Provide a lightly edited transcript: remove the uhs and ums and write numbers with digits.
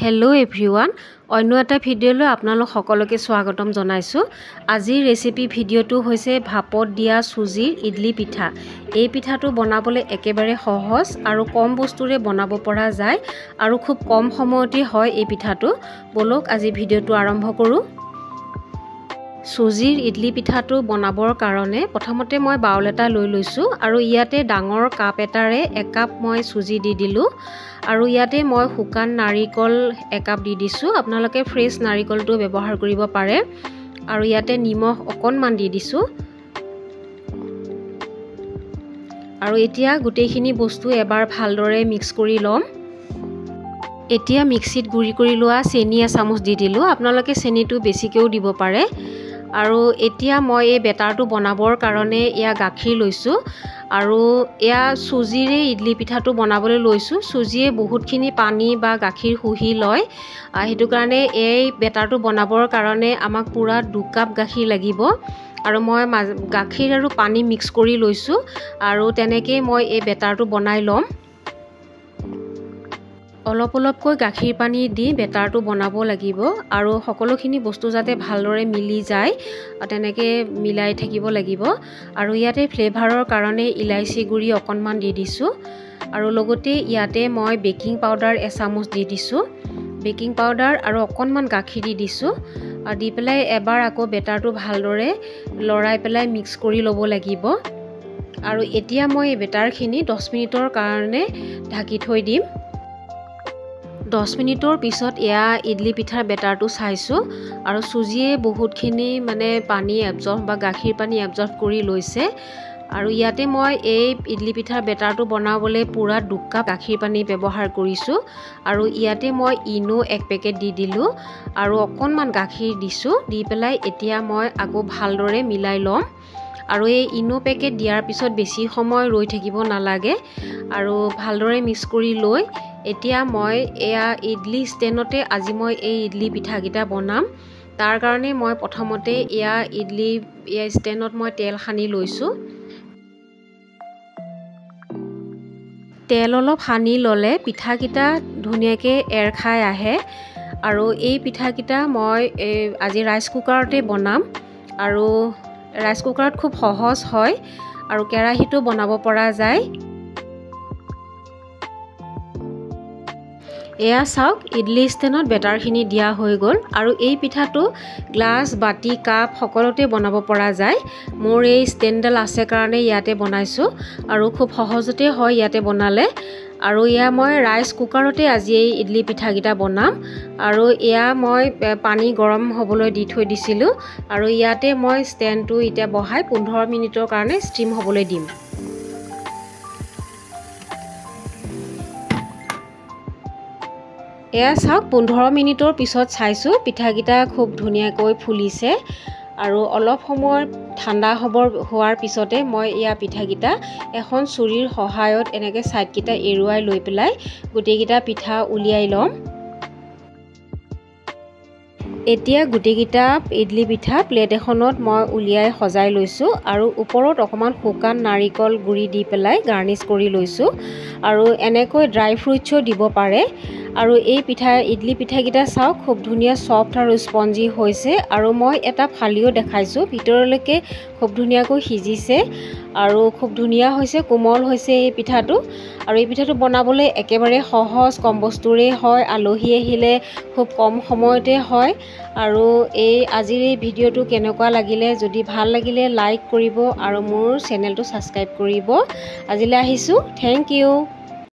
Hello everyone अन्य এটা ভিডিওলৈ আপোনালোক সকলোকে স্বাগতম জনাইছো। আজিৰ ৰেচিপি ভিডিওটো হৈছে ভাপত দিয়া সুজিৰ ইডলি পিঠা। এই পিঠাটো বনাবলৈ একেবাৰে সহজ আৰু কম বস্তুৰে বনাব পৰা যায় আৰু খুব কম সময়তে হয় এই পিঠাটো। বলক আজি ভিডিওটো আৰম্ভ কৰো। সুজিৰ ইডলি পিঠাটো বনাবৰ কাৰণে প্ৰথমতে মই বাউল এটা লৈ লৈছো আৰু ইয়াতে ডাঙৰ কাপ এটাৰে 1 কাপ মই সুজি দি দিলো আৰু ইয়াতে মই শুকান নাৰিকল 1 কাপ দি দিছো। আপোনালোকে ফ্ৰেছ নাৰিকলটো ব্যৱহাৰ কৰিব পাৰে আৰু ইয়াতে নিমখ অকণমান দি দিছো আৰু এতিয়া গোটেইখিনি বস্তু এবাৰ ভালদৰে মিক্স কৰি লম। এতিয়া মিক্সিত গুৰি কৰি লোৱা চেনি এচামুচ দি দিলো। আপোনালোকে চেনিটো বেছিকেও দিব পাৰে আৰু এতিয়া মই এই বেটাৰটো বনাবৰ কাৰণে ইয়া গাখীৰ লৈছো আৰু ইয়া সুজিৰে ইডলি পিঠাটো বনাবলৈ লৈছো। সুজিয়ে বহুতখিনি পানী বা গাখীৰ শুহি লয়, হেতু কাৰণে এই বেটাৰটো বনাবৰ কাৰণে আমাক পুৰা 2 কাপ গাখীৰ লাগিব আৰু মই গাখীৰ আৰু পানী মিক্স কৰি লৈছো আৰু তেনেকৈ মই এই বেটাৰটো বনাই লম। অলপ অলপকৈ গাখীৰ পানী দি বেটাৰটো বনাব লাগিব আৰু সকলোখিনি বস্তু যাতে ভালদৰে মিলি যায় তেনেকৈ মিলাই থাকিব লাগিব আৰু ইয়াতে ফ্লেভাৰৰ কাৰণে ইলাইচি গুড়ি অকণমান দি দিছো আৰু লগতে ইয়াতে মই বেকিং পাউডাৰ এচামুচ দি দিছো। বেকিং পাউডাৰ আৰু অকণমান গাখীৰ দি দিছো আৰু দি পেলাই এবাৰ আকৌ বেটাৰটো ভালদৰে লৰাই পেলাই মিক্স কৰি ল'ব লাগিব আৰু এতিয়া মই এই বেটাৰখিনি 10 মিনিটৰ কাৰণে ঢাকি থৈ দিম। 10 মিনিটৰ পিছত এয়া ইডলি পিঠাৰ বেটাৰটো চাইছো আৰু সুজিয়ে বহুতখিনি পানী এবজৰ্ব বা গাখীৰ পানী এবজৰ্ব কৰি লৈছে আৰু ইয়াতে মই এই ইডলি পিঠাৰ বেটাৰটো বনাবলৈ পুৰা 2 কাপ গাখীৰ পানী ব্যৱহাৰ কৰিছো আৰু ইয়াতে মই ইনো 1 পেকেট দি দিলো আৰু অকণমান গাখীৰ দিছো। দি পেলাই এতিয়া মই আকৌ ভালদৰে মিলাই লম আৰু এই ইনো পেকেট দিয়াৰ পিছত বেছি সময় ৰৈ থাকিব নালাগে আৰু ভালদৰে মিক্স কৰি লৈ এতিয়া মই এয়া ইডলি ষ্টেণ্ডতে আজি মই এই ইডলি পিঠাকেইটা বনাম। তাৰ কাৰণে মই প্ৰথমতে এয়া ইডলি ষ্টেণ্ডত মই তেল সানি লৈছো। তেল অলপ সানি ল'লে পিঠাকেইটা ধুনীয়াকৈ এৰ খাই আহে আৰু এই পিঠাকেইটা মই আজি ৰাইচ কুকাৰতে বনাম আৰু ৰাইচ কুকাৰত খুব সহজ হয় আৰু কেৰাহীটো বনাব পৰা যায়। এয়া চাওক ইডলি ষ্টেণ্ডত বেটাৰখিনি দিয়া হৈ গ'ল আৰু এই পিঠাটো গ্লাছ বাটি কাপ সকলোতে বনাব পৰা যায়। মোৰ এই ষ্টেণ্ডডাল আছে কাৰণে ইয়াতে বনাইছো আৰু খুব সহজতে হয় ইয়াতে বনালে আৰু এয়া মই ৰাইচ কুকাৰতে আজি এই ইডলি পিঠাকেইটা বনাম আৰু এয়া মই পানী গৰম হ'বলৈ দি থৈ দিছিলোঁ আৰু ইয়াতে মই ষ্টেণ্ডটো এতিয়া বহাই 15 মিনিটৰ কাৰণে ষ্টিম হ'বলৈ দিম। এয়া চাওক 15 মিনিটৰ পিছত চাইছো পিঠাকেইটা খুব ধুনীয়াকৈ ফুলিছে আৰু অলপ সময় ঠাণ্ডা হোৱাৰ পিছতে মই ইয়া পিঠাকেইটা এখন চুৰিৰ সহায়ত এনেকৈ সাইডকেইটা এৰুৱাই লৈ পেলাই গোটেইকেইটা পিঠা উলিয়াই ল'ম। এতিয়া গোটেইকেইটা ইডলি পিঠা প্লেট এখনত মই উলিয়াই সজাই লৈছো আৰু ওপৰত অকণমান শুকান নাৰিকল গুড়ি দি পেলাই গাৰ্নিছ কৰি লৈছো আৰু এনেকৈ ড্ৰাই ফ্ৰুটছো দিব পাৰে আৰু এই ইডলি পিঠাকেইটা চাওক খুব ধুনীয়া সফ্ট আৰু স্পঞ্জি হৈছে আৰু মই এটা ফালিও দেখাইছো ভিতৰলৈকে খুব ধুনীয়াকৈ সিজিছে আৰু খুব ধুনীয়া হৈছে, কোমল হৈছে এই পিঠাটো আৰু এই পিঠাটো বনাবলৈ একেবাৰে সহজ, কম বস্তুৰে হয়, আলহী আহিলে খুব কম সময়তে হয় আৰু আজিৰ এই ভিডিওটো কেনেকুৱা লাগিলে, যদি ভাল লাগিলে লাইক কৰিব আৰু মোৰ চেনেলটো ছাবস্ক্ৰাইব কৰিব। আজিলৈ আহিছো, থেংক ইউ।